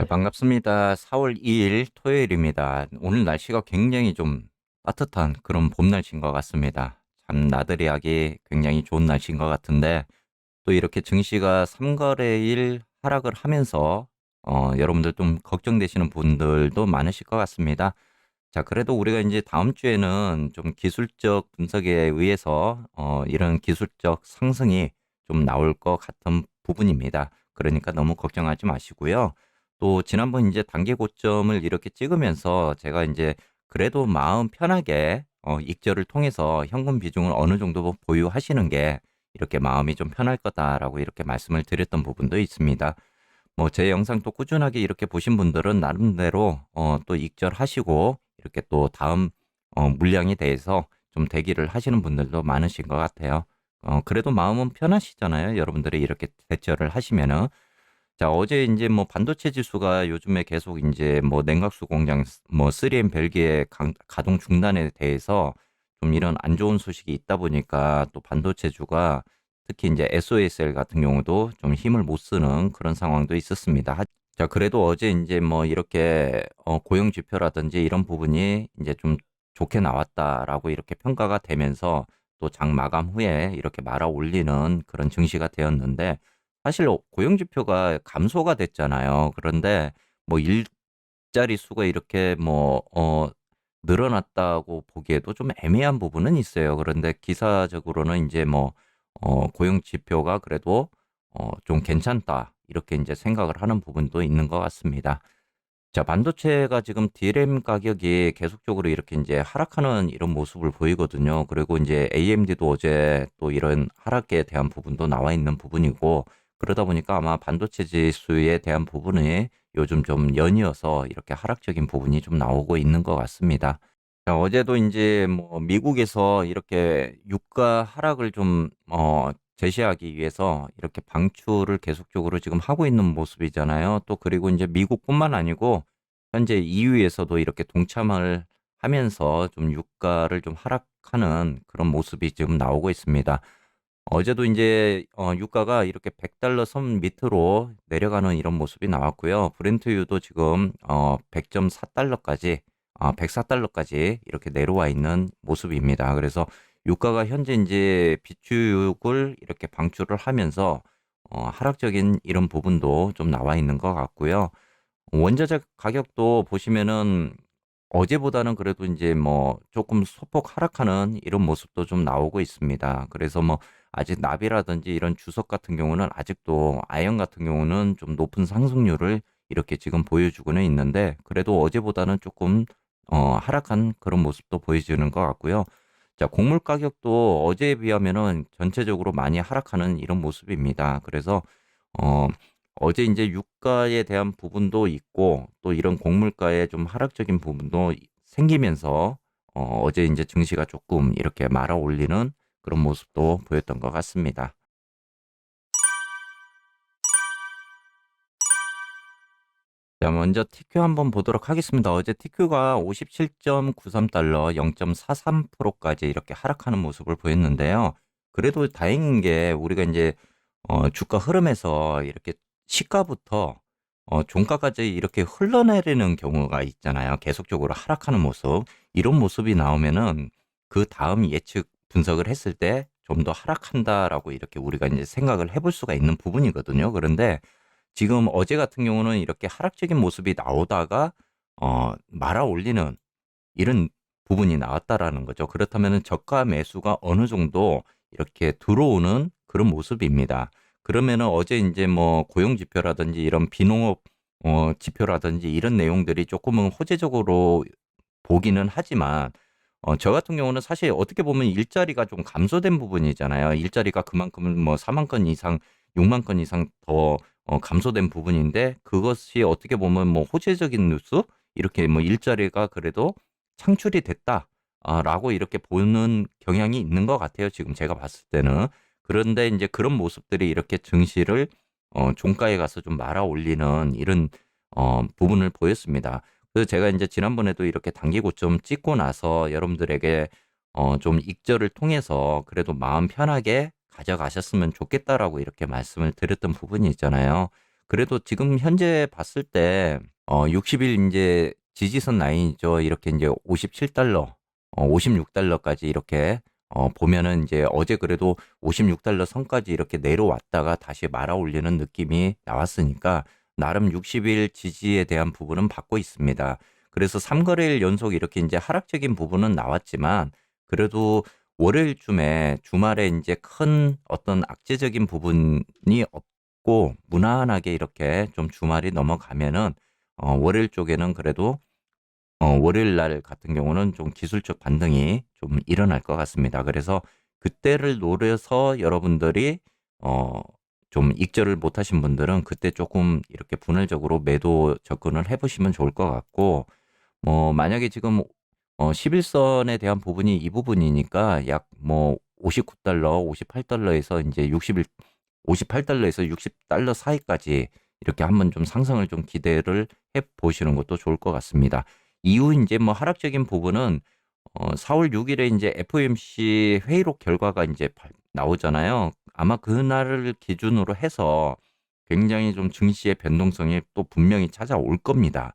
네, 반갑습니다. 4월 2일 토요일입니다. 오늘 날씨가 굉장히 좀 따뜻한 그런 봄 날씨인 것 같습니다. 참 나들이 하기 굉장히 좋은 날씨인 것 같은데 또 이렇게 증시가 3거래일 하락을 하면서 여러분들 좀 걱정되시는 분들도 많으실 것 같습니다. 자, 그래도 우리가 이제 다음 주에는 좀 기술적 분석에 의해서 이런 기술적 상승이 좀 나올 것 같은 부분입니다. 그러니까 너무 걱정하지 마시고요. 또 지난번 이제 단기 고점을 이렇게 찍으면서 제가 이제 그래도 마음 편하게 익절을 통해서 현금 비중을 어느 정도 보유하시는 게 이렇게 마음이 좀 편할 거다라고 이렇게 말씀을 드렸던 부분도 있습니다. 뭐 제 영상 또 꾸준하게 이렇게 보신 분들은 나름대로 또 익절하시고 이렇게 또 다음 물량에 대해서 좀 대기를 하시는 분들도 많으신 것 같아요. 그래도 마음은 편하시잖아요. 여러분들이 이렇게 대처를 하시면은. 자, 어제 이제 뭐 반도체 지수가 요즘에 계속 이제 뭐 냉각수 공장 뭐 3M 벨기에 가동 중단에 대해서 좀 이런 안 좋은 소식이 있다 보니까 또 반도체주가 특히 이제 SOSL 같은 경우도 좀 힘을 못 쓰는 그런 상황도 있었습니다. 자, 그래도 어제 이제 뭐 이렇게 고용 지표라든지 이런 부분이 이제 좀 좋게 나왔다라고 이렇게 평가가 되면서 또 장 마감 후에 이렇게 말아 올리는 그런 증시가 되었는데 사실 고용 지표가 감소가 됐잖아요. 그런데 뭐 일자리 수가 이렇게 뭐 늘어났다고 보기에도 좀 애매한 부분은 있어요. 그런데 기사적으로는 이제 뭐 고용 지표가 그래도 좀 괜찮다. 이렇게 이제 생각을 하는 부분도 있는 것 같습니다. 자, 반도체가 지금 DRAM 가격이 계속적으로 이렇게 이제 하락하는 이런 모습을 보이거든요. 그리고 이제 AMD도 어제 또 이런 하락에 대한 부분도 나와 있는 부분이고, 그러다 보니까 아마 반도체 지수에 대한 부분이 요즘 좀 연이어서 이렇게 하락적인 부분이 좀 나오고 있는 것 같습니다. 자, 어제도 이제 뭐 미국에서 이렇게 유가 하락을 좀 제시하기 위해서 이렇게 방출을 계속적으로 지금 하고 있는 모습이잖아요. 또 그리고 이제 미국뿐만 아니고 현재 EU에서도 이렇게 동참을 하면서 좀 유가를 좀 하락하는 그런 모습이 지금 나오고 있습니다. 어제도 이제 유가가 이렇게 100달러 선 밑으로 내려가는 이런 모습이 나왔고요. 브렌트유도 지금 100.4달러까지 104달러까지 이렇게 내려와 있는 모습입니다. 그래서 유가가 현재 이제 비축을 이렇게 방출을 하면서 하락적인 이런 부분도 좀 나와 있는 것 같고요. 원자재 가격도 보시면은 어제보다는 그래도 이제 뭐 조금 소폭 하락하는 이런 모습도 좀 나오고 있습니다. 그래서 뭐 아직 납이라든지 이런 주석 같은 경우는 아직도 아연 같은 경우는 좀 높은 상승률을 이렇게 지금 보여주고는 있는데 그래도 어제보다는 조금 하락한 그런 모습도 보여지는 것 같고요. 자, 곡물 가격도 어제에 비하면은 전체적으로 많이 하락하는 이런 모습입니다. 그래서 어 어제 이제 유가에 대한 부분도 있고 또 이런 곡물가의 좀 하락적인 부분도 생기면서 어제 이제 증시가 조금 이렇게 말아 올리는 그런 모습도 보였던 것 같습니다. 자, 먼저 TQ 한번 보도록 하겠습니다. 어제 TQ가 57.93달러 0.43%까지 이렇게 하락하는 모습을 보였는데요. 그래도 다행인 게 우리가 이제 주가 흐름에서 이렇게 시가부터 종가까지 이렇게 흘러내리는 경우가 있잖아요. 계속적으로 하락하는 모습. 이런 모습이 나오면은 그 다음 예측 분석을 했을 때 좀 더 하락한다라고 이렇게 우리가 이제 생각을 해볼 수가 있는 부분이거든요. 그런데 지금 어제 같은 경우는 이렇게 하락적인 모습이 나오다가 말아 올리는 이런 부분이 나왔다라는 거죠. 그렇다면은 저가 매수가 어느 정도 이렇게 들어오는 그런 모습입니다. 그러면은 어제 이제 뭐 고용 지표라든지 이런 비농업 지표라든지 이런 내용들이 조금은 호재적으로 보기는 하지만 저 같은 경우는 사실 어떻게 보면 일자리가 좀 감소된 부분이잖아요. 일자리가 그만큼 뭐 4만 건 이상, 6만 건 이상 더 감소된 부분인데 그것이 어떻게 보면 뭐 호재적인 뉴스 이렇게 뭐 일자리가 그래도 창출이 됐다. 라고 이렇게 보는 경향이 있는 것 같아요. 지금 제가 봤을 때는. 그런데 이제 그런 모습들이 이렇게 증시를 종가에 가서 좀 말아 올리는 이런 부분을 보였습니다. 그래서 제가 이제 지난번에도 이렇게 단기 고점 찍고 나서 여러분들에게 좀 익절을 통해서 그래도 마음 편하게 가져가셨으면 좋겠다라고 이렇게 말씀을 드렸던 부분이 있잖아요. 그래도 지금 현재 봤을 때 60일 인제 지지선 라인이죠. 이렇게 인제 $57, $56까지 이렇게 보면은 인제 어제 그래도 $56 선까지 이렇게 내려왔다가 다시 말아올리는 느낌이 나왔으니까 나름 60일 지지에 대한 부분은 받고 있습니다. 그래서 3거래일 연속 이렇게 인제 하락적인 부분은 나왔지만 그래도 월요일쯤에 주말에 인제 큰 어떤 악재적인 부분이 없고 무난하게 이렇게 좀 주말이 넘어가면은 월요일 쪽에는 그래도 월요일 날 같은 경우는 좀 기술적 반등이 좀 일어날 것 같습니다. 그래서 그때를 노려서 여러분들이 어 좀 익절을 못 하신 분들은 그때 조금 이렇게 분할적으로 매도 접근을 해 보시면 좋을 것 같고, 뭐 만약에 지금 11선에 대한 부분이 이 부분이니까 약 뭐 $59, $58에서 인제 60일 $58에서 $60 사이까지 이렇게 한번 좀 상승을 좀 기대를 해 보시는 것도 좋을 것 같습니다. 이후 인제 뭐 하락적인 부분은 4월 6 일에 인제 FOMC 회의록 결과가 인제 나오잖아요. 아마 그날을 기준으로 해서 굉장히 좀 증시의 변동성이 또 분명히 찾아올 겁니다.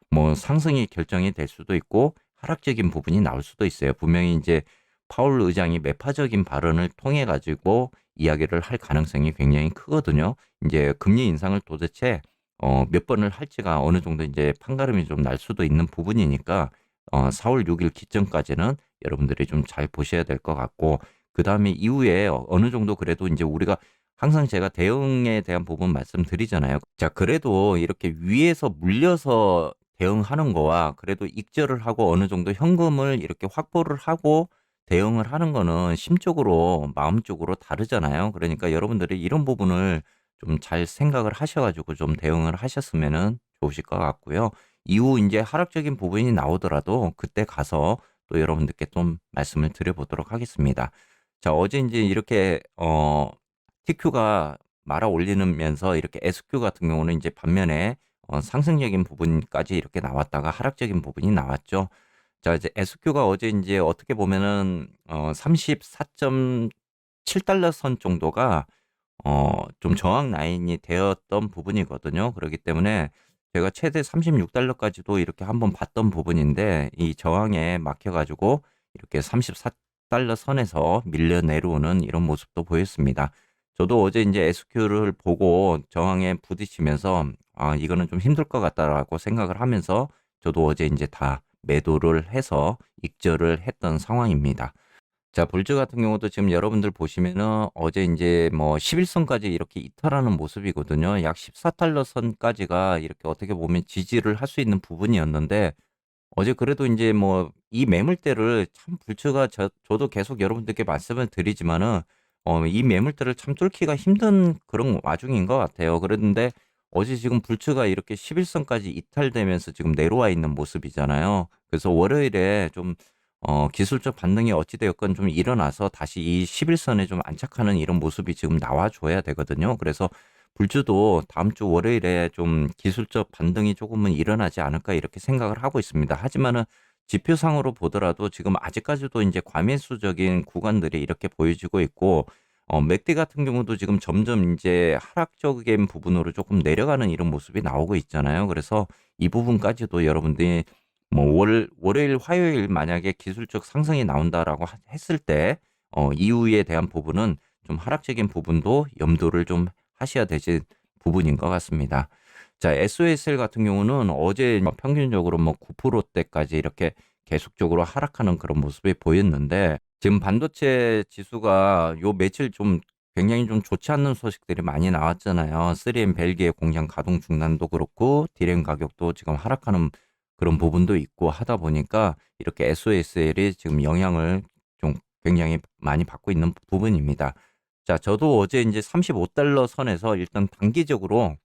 뭐 상승이 결정이 될 수도 있고 하락적인 부분이 나올 수도 있어요. 분명히 이제 파월 의장이 매파적인 발언을 통해 가지고 이야기를 할 가능성이 굉장히 크거든요. 이제 금리 인상을 도대체 몇 번을 할지가 어느 정도 이제 판가름이 좀 날 수도 있는 부분이니까 4월 6일 기점까지는 여러분들이 좀 잘 보셔야 될 것 같고, 그다음에 이후에 어느 정도 그래도 이제 우리가 항상 제가 대응에 대한 부분 말씀드리잖아요. 자, 그래도 이렇게 위에서 물려서 대응하는 거와 그래도 익절을 하고 어느 정도 현금을 이렇게 확보를 하고 대응을 하는 거는 심적으로 마음적으로 다르잖아요. 그러니까 여러분들이 이런 부분을 좀 잘 생각을 하셔 가지고 좀 대응을 하셨으면은 좋으실 것 같고요. 이후 인제 하락적인 부분이 나오더라도 그때 가서 또 여러분들께 좀 말씀을 드려 보도록 하겠습니다. 자, 어제 인제 이렇게 TQ가 말아 올리면서 이렇게 SQ 같은 경우는 이제 반면에 상승적인 부분까지 이렇게 나왔다가 하락적인 부분이 나왔죠. 자, 이제 SQ가 어제 인제 어떻게 보면은 34.7달러 선 정도가 좀 저항 라인이 되었던 부분이거든요. 그렇기 때문에 제가 최대 $36까지도 이렇게 한번 봤던 부분인데 이 저항에 막혀 가지고 이렇게 $34 선에서 밀려 내려오는 이런 모습도 보였습니다. 저도 어제 인제 SQ를 보고 저항에 부딪히면서 '아, 이거는 좀 힘들 것 같다.'라고 생각을 하면서 저도 어제 인제 다 매도를 해서 익절을 했던 상황입니다. 자, 불주 같은 경우도 지금 여러분들 보시면은 어제 인제 뭐 11선까지 이렇게 이탈하는 모습이거든요. 약 $14 선까지가 이렇게 어떻게 보면 지지를 할 수 있는 부분이었는데 어제 그래도 인제 뭐 이 매물대를 참 불츠가 저도 계속 여러분들께 말씀을 드리지만은 이 매물대를 참 뚫기가 힘든 그런 와중인 것 같아요. 그랬는데 어제 지금 불츠가 이렇게 11선까지 이탈되면서 지금 내려와 있는 모습이잖아요. 그래서 월요일에 좀 기술적 반등이 어찌 되었건 좀 일어나서 다시 이 11선에 좀 안착하는 이런 모습이 지금 나와 줘야 되거든요. 그래서 불주도 다음 주 월요일에 좀 기술적 반등이 조금은 일어나지 않을까 이렇게 생각을 하고 있습니다. 하지만은 지표상으로 보더라도 지금 아직까지도 이제 과매수적인 구간들이 이렇게 보여지고 있고, 맥디 같은 경우도 지금 점점 이제 하락적인 부분으로 조금 내려가는 이런 모습이 나오고 있잖아요. 그래서 이 부분까지도 여러분들이 뭐 월요일, 화요일 만약에 기술적 상승이 나온다라고 했을 때 이후에 대한 부분은 좀 하락적인 부분도 염두를 좀 하셔야 되실 부분인 것 같습니다. 자, SOSL 같은 경우는 어제 뭐 평균적으로 뭐 9%대까지 이렇게 계속적으로 하락하는 그런 모습이 보였는데 지금 반도체 지수가 요 며칠 좀 굉장히 좀 좋지 않는 소식들이 많이 나왔잖아요. 3M 벨기에 공장 가동 중단도 그렇고 디램 가격도 지금 하락하는 그런 부분도 있고 하다 보니까 이렇게 SOSL이 지금 영향을 좀 굉장히 많이 받고 있는 부분입니다. 자, 저도 어제 이제 $35 선에서 일단 단기적으로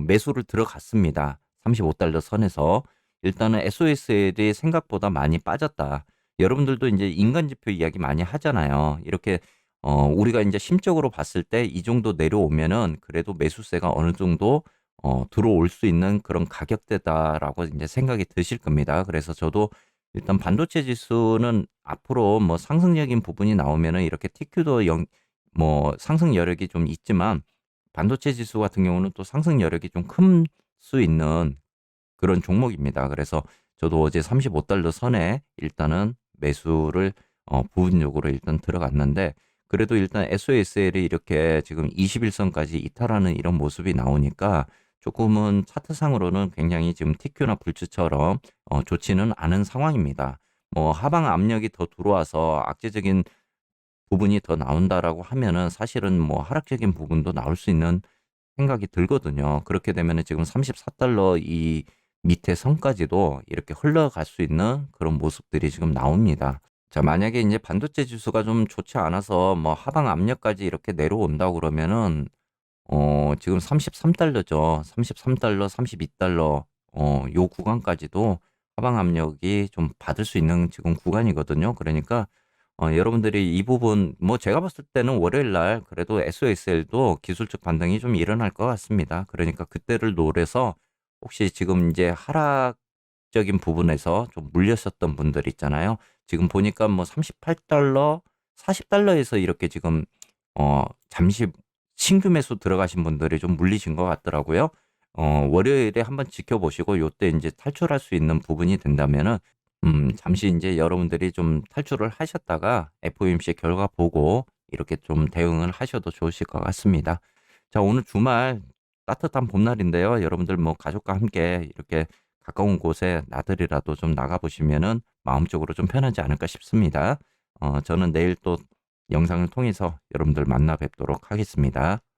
매수를 들어갔습니다. $35 선에서. 일단은 SOSL이 생각보다 많이 빠졌다. 여러분들도 이제 인간 지표 이야기 많이 하잖아요. 이렇게 우리가 이제 심적으로 봤을 때 이 정도 내려오면은 그래도 매수세가 어느 정도 들어올 수 있는 그런 가격대다라고 이제 생각이 드실 겁니다. 그래서 저도 일단 반도체 지수는 앞으로 뭐 상승적인 부분이 나오면은 이렇게 TQ도 뭐 상승 여력이 좀 있지만 반도체 지수 같은 경우는 또 상승 여력이 좀 큰 수 있는 그런 종목입니다. 그래서 저도 어제 35달러 선에 일단은 매수를 부분적으로 일단 들어갔는데 그래도 일단 SOSL이 이렇게 지금 21선까지 이탈하는 이런 모습이 나오니까 조금은 차트상으로는 굉장히 지금 TQ나 불츠처럼 좋지는 않은 상황입니다. 뭐 하방 압력이 더 들어와서 악재적인 부분이 더 나온다라고 하면은 사실은 뭐 하락적인 부분도 나올 수 있는 생각이 들거든요. 그렇게 되면은 지금 34달러 이 밑에 선까지도 이렇게 흘러갈 수 있는 그런 모습들이 지금 나옵니다. 자, 만약에 이제 반도체 지수가 좀 좋지 않아서 뭐 하방 압력까지 이렇게 내려온다고 그러면은 지금 33달러죠. 33달러, 32달러 요 구간까지도 하방 압력이 좀 받을 수 있는 지금 구간이거든요. 그러니까 여러분들이 이 부분 뭐 제가 봤을 때는 월요일 날 그래도 SOSL도 기술적 반등이 좀 일어날 것 같습니다. 그러니까 그때를 노려서 혹시 지금 이제 하락적인 부분에서 좀 물렸었던 분들 있잖아요. 지금 보니까 뭐 38달러, 40달러에서 이렇게 지금 잠시 신규 매수 들어가신 분들이 좀 물리신 것 같더라고요. 월요일에 한번 지켜보시고 요때 이제 탈출할 수 있는 부분이 된다면은 잠시 이제 여러분들이 좀 탈출을 하셨다가 FOMC 결과 보고 이렇게 좀 대응을 하셔도 좋으실 것 같습니다. 자, 오늘 주말 따뜻한 봄날인데요. 여러분들 뭐 가족과 함께 이렇게 가까운 곳에 나들이라도 좀 나가보시면은 마음적으로 좀 편하지 않을까 싶습니다. 저는 내일 또 영상을 통해서 여러분들 만나 뵙도록 하겠습니다.